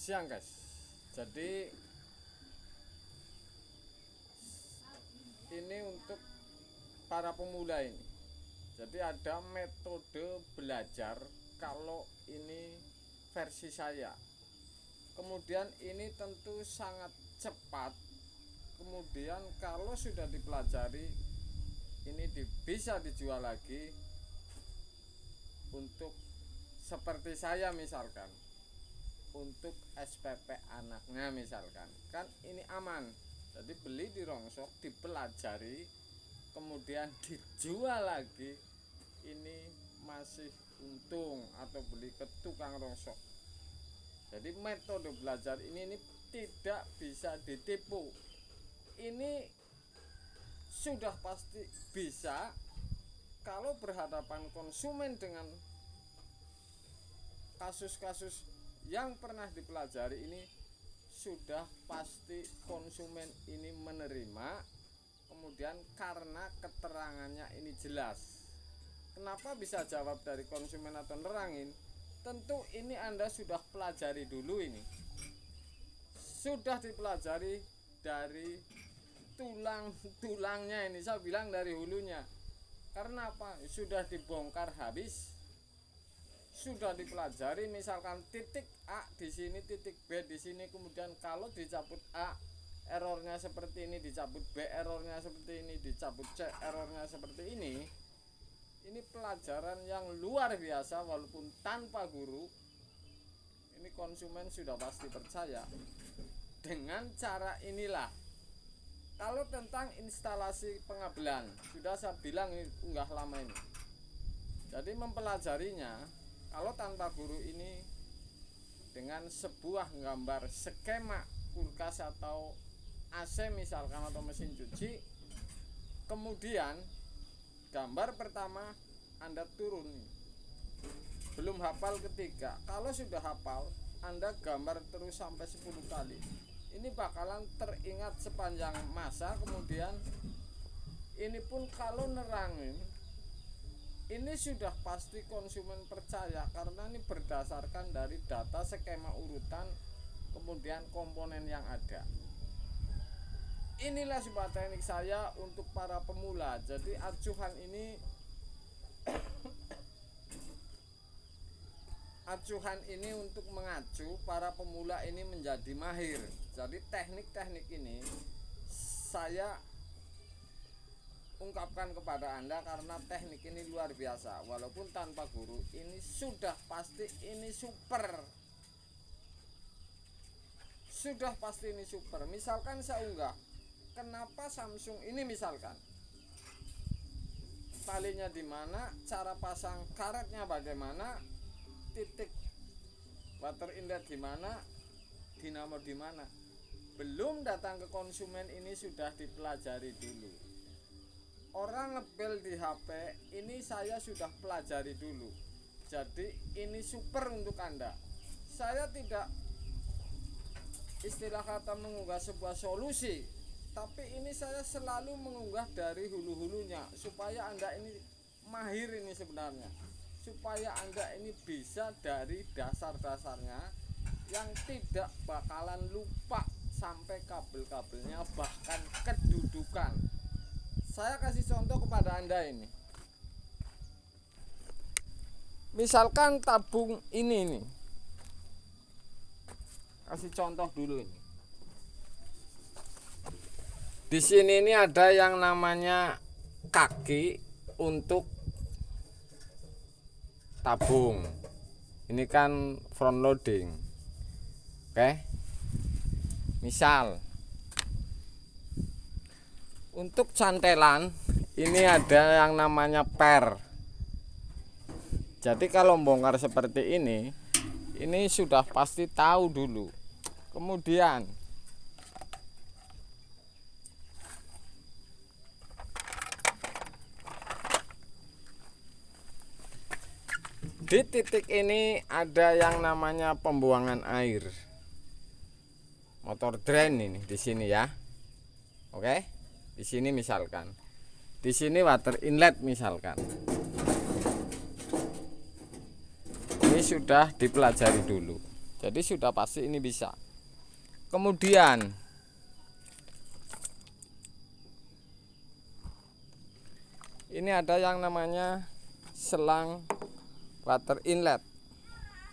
Siang guys, jadi ini untuk para pemula ini. Jadi ada metode belajar kalau ini versi saya. Kemudian ini tentu sangat cepat. Kemudian kalau sudah dipelajari ini bisa dijual lagi untuk seperti saya misalkan. Untuk SPP anaknya misalkan, kan ini aman. Jadi beli di rongsok, dipelajari, kemudian dijual lagi, ini masih untung. Atau beli ke tukang rongsok. Jadi metode belajar ini tidak bisa ditipu. Ini sudah pasti bisa kalau berhadapan konsumen dengan kasus-kasus yang pernah dipelajari ini, sudah pasti konsumen ini menerima. Kemudian karena keterangannya ini jelas. Kenapa bisa jawab dari konsumen atau nerangin? Tentu ini Anda sudah pelajari dulu ini. Sudah dipelajari dari tulang-tulangnya ini, saya bilang dari hulunya. Karena apa? Sudah dibongkar habis. Sudah dipelajari, misalkan titik A di sini, titik B di sini, kemudian kalau dicabut A errornya seperti ini, dicabut B errornya seperti ini, dicabut C errornya seperti ini. Ini pelajaran yang luar biasa walaupun tanpa guru. Ini konsumen sudah pasti percaya. Dengan cara inilah. Kalau tentang instalasi pengabelan, sudah saya bilang unggah lama ini. Jadi mempelajarinya kalau tanpa guru ini dengan sebuah gambar skema kulkas atau AC misalkan atau mesin cuci, kemudian gambar pertama Anda turun, belum hafal ketiga. Kalau sudah hafal, Anda gambar terus sampai 10 kali. Ini bakalan teringat sepanjang masa. Kemudian ini pun kalau nerangin, ini sudah pasti konsumen percaya karena ini berdasarkan dari data skema urutan, kemudian komponen yang ada. Inilah sebuah teknik saya untuk para pemula. Jadi acuan ini untuk mengacu para pemula ini menjadi mahir. Jadi teknik-teknik ini saya ungkapkan kepada Anda karena teknik ini luar biasa. Walaupun tanpa guru ini sudah pasti ini super. Sudah pasti ini super. Misalkan saya unggah, kenapa Samsung ini misalkan talinya di mana, cara pasang karetnya bagaimana, titik water inlet di mana, dinamo di mana. Belum datang ke konsumen ini sudah dipelajari dulu. Orang ngebel di HP ini saya sudah pelajari dulu. Jadi ini super untuk Anda. Saya tidak istilah kata mengunggah sebuah solusi, tapi ini saya selalu mengunggah dari hulu-hulunya supaya Anda ini mahir ini sebenarnya. Supaya Anda ini bisa dari dasar-dasarnya yang tidak bakalan lupa sampai kabel-kabelnya bahkan kedudukan. Saya kasih contoh kepada Anda ini. Misalkan tabung ini nih. Kasih contoh dulu ini. Di sini ini ada yang namanya kaki untuk tabung. Ini kan front loading. Oke. Misal untuk cantelan ini ada yang namanya per. Jadi kalau bongkar seperti ini sudah pasti tahu dulu. Kemudian di titik ini ada yang namanya pembuangan air. Motor drain ini di sini ya. Oke. Di sini misalkan. Di sini water inlet misalkan. Ini sudah dipelajari dulu. Jadi sudah pasti ini bisa. Kemudian ini ada yang namanya selang water inlet.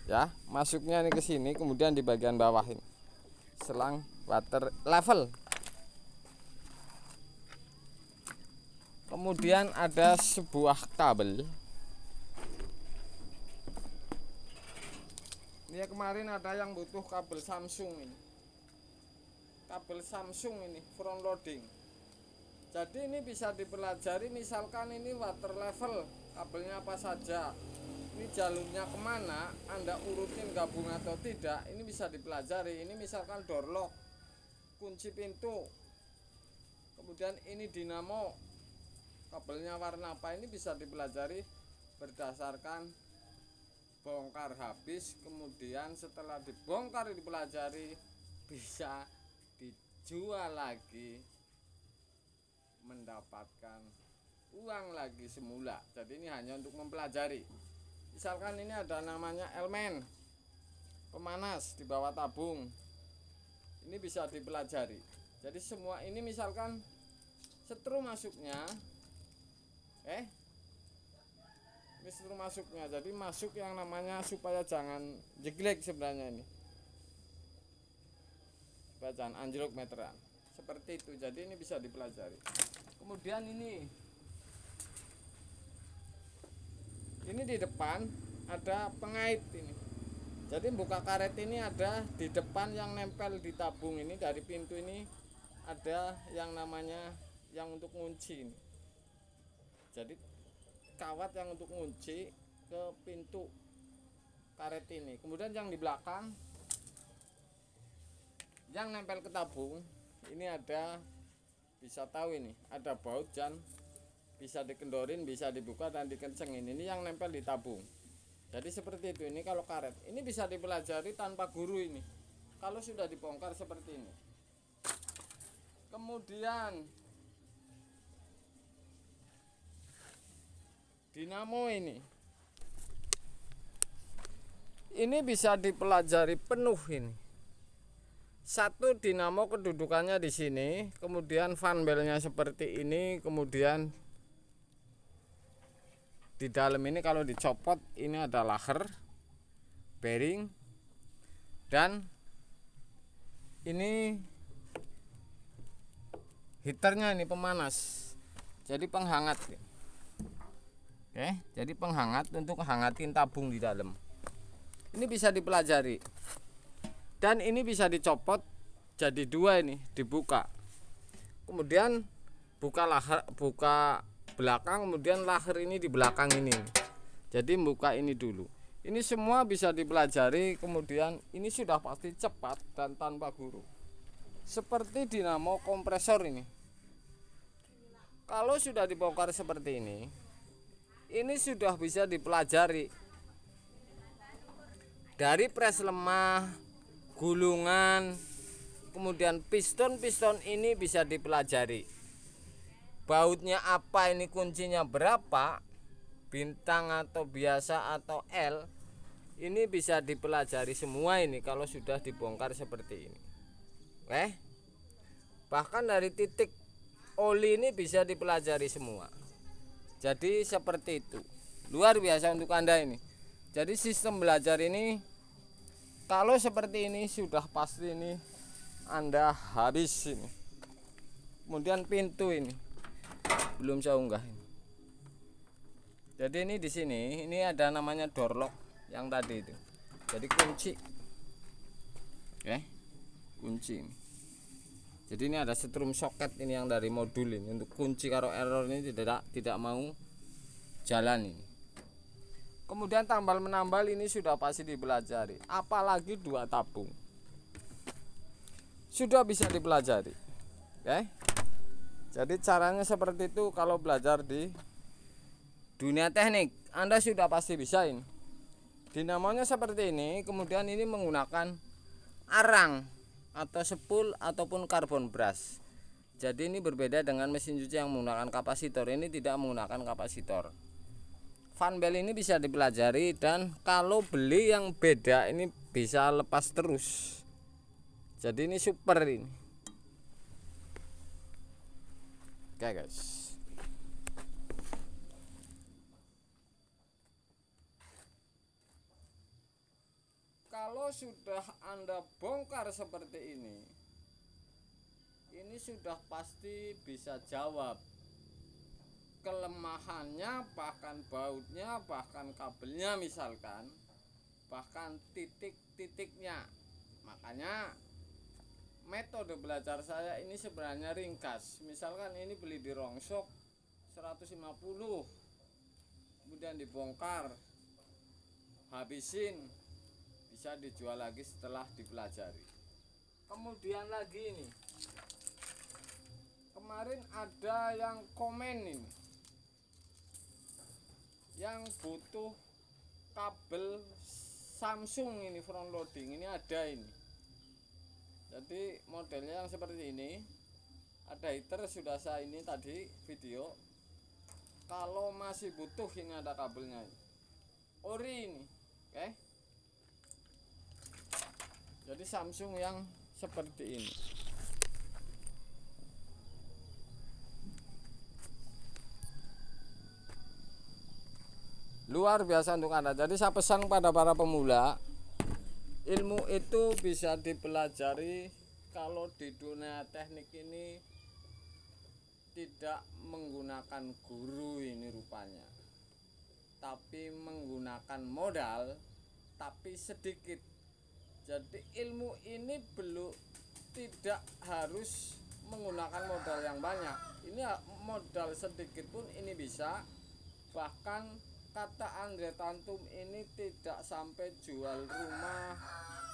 Ya, masuknya ini ke sini, kemudian di bagian bawah ini selang water level. Kemudian ada sebuah kabel. Ini kemarin ada yang butuh kabel Samsung ini. Kabel Samsung ini front loading. Jadi ini bisa dipelajari, misalkan ini water level, kabelnya apa saja, ini jalurnya kemana, Anda urutin gabung atau tidak, ini bisa dipelajari. Ini misalkan door lock, kunci pintu, kemudian ini dinamo, kabelnya warna apa, ini bisa dipelajari berdasarkan bongkar habis. Kemudian setelah dibongkar dipelajari, bisa dijual lagi, mendapatkan uang lagi semula. Jadi ini hanya untuk mempelajari. Misalkan ini ada namanya elemen pemanas di bawah tabung, ini bisa dipelajari. Jadi semua ini misalkan setrum masuknya, ini setrum masuknya, jadi masuk yang namanya supaya jangan jeglek sebenarnya ini, supaya jangan anjlok meteran seperti itu. Jadi ini bisa dipelajari. Kemudian ini di depan ada pengait ini. Jadi buka karet ini ada di depan yang nempel di tabung ini, dari pintu ini ada yang namanya yang untuk ngunci ini. Jadi kawat yang untuk ngunci ke pintu karet ini. Kemudian yang di belakang yang nempel ke tabung ini ada, bisa tahu ini ada baut dan bisa dikendorin, bisa dibuka dan dikencengin. Ini yang nempel di tabung. Jadi seperti itu. Ini kalau karet ini bisa dipelajari tanpa guru ini, kalau sudah dibongkar seperti ini. Kemudian dinamo ini bisa dipelajari penuh ini. Satu dinamo kedudukannya di sini, kemudian fan belnya seperti ini, kemudian di dalam ini kalau dicopot ini ada laher, bearing, dan ini heaternya, ini pemanas, jadi penghangat. Oke, jadi penghangat untuk hangatin tabung di dalam. Ini bisa dipelajari. Dan ini bisa dicopot jadi dua, ini dibuka. Kemudian buka laher, buka belakang, kemudian laher ini di belakang ini. Jadi buka ini dulu. Ini semua bisa dipelajari. Kemudian ini sudah pasti cepat dan tanpa guru. Seperti dinamo kompresor ini. Kalau sudah dibongkar seperti ini sudah bisa dipelajari. Dari pres lemah, gulungan, kemudian piston ini bisa dipelajari. Bautnya apa, ini kuncinya berapa, bintang atau biasa atau L, ini bisa dipelajari semua ini kalau sudah dibongkar seperti ini. Bahkan dari titik oli ini bisa dipelajari semua. Jadi seperti itu. Luar biasa untuk Anda ini. Jadi sistem belajar ini kalau seperti ini sudah pasti ini Anda habis ini. Kemudian pintu ini belum saya unggah ini. Jadi ini di sini ini ada namanya door lock yang tadi itu. Jadi kunci. Kunci ini. Jadi ini ada setrum soket ini yang dari modul ini untuk kunci kalau error ini tidak mau jalan ini. Kemudian tambal menambal ini sudah pasti dipelajari, apalagi dua tabung sudah bisa dipelajari. Jadi caranya seperti itu. Kalau belajar di dunia teknik Anda sudah pasti bisa ini. Dinamonya seperti ini, kemudian ini menggunakan arang atau spool ataupun karbon brush. Jadi ini berbeda dengan mesin cuci yang menggunakan kapasitor, ini tidak menggunakan kapasitor. Fan bel ini bisa dipelajari, dan kalau beli yang beda ini bisa lepas terus. Jadi ini super ini. Oke guys. Kalau sudah Anda bongkar seperti ini sudah pasti bisa jawab kelemahannya, bahkan bautnya, bahkan kabelnya misalkan, bahkan titik-titiknya. Makanya metode belajar saya ini sebenarnya ringkas. Misalkan ini beli di Rongsok 150, kemudian dibongkar, habisin, bisa dijual lagi setelah dipelajari. Kemudian lagi ini, kemarin ada yang komen ini, yang butuh kabel Samsung ini front loading, ini ada ini. Jadi modelnya yang seperti ini, ada heater, sudah saya ini tadi video. Kalau masih butuh, ini ada kabelnya ori ini, oke. Jadi Samsung yang seperti ini. Luar biasa untuk Anda. Jadi saya pesan pada para pemula, ilmu itu bisa dipelajari kalau di dunia teknik ini tidak menggunakan guru ini rupanya, tapi menggunakan modal tapi sedikit. Jadi ilmu ini belum, tidak harus menggunakan modal yang banyak. Ini modal sedikit pun ini bisa. Bahkan kata Andre Tantum ini tidak sampai jual rumah,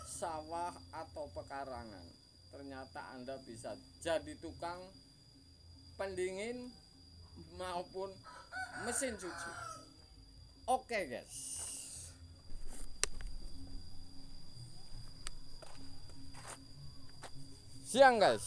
sawah atau pekarangan. Ternyata Anda bisa jadi tukang pendingin maupun mesin cuci. Oke guys. Siang guys.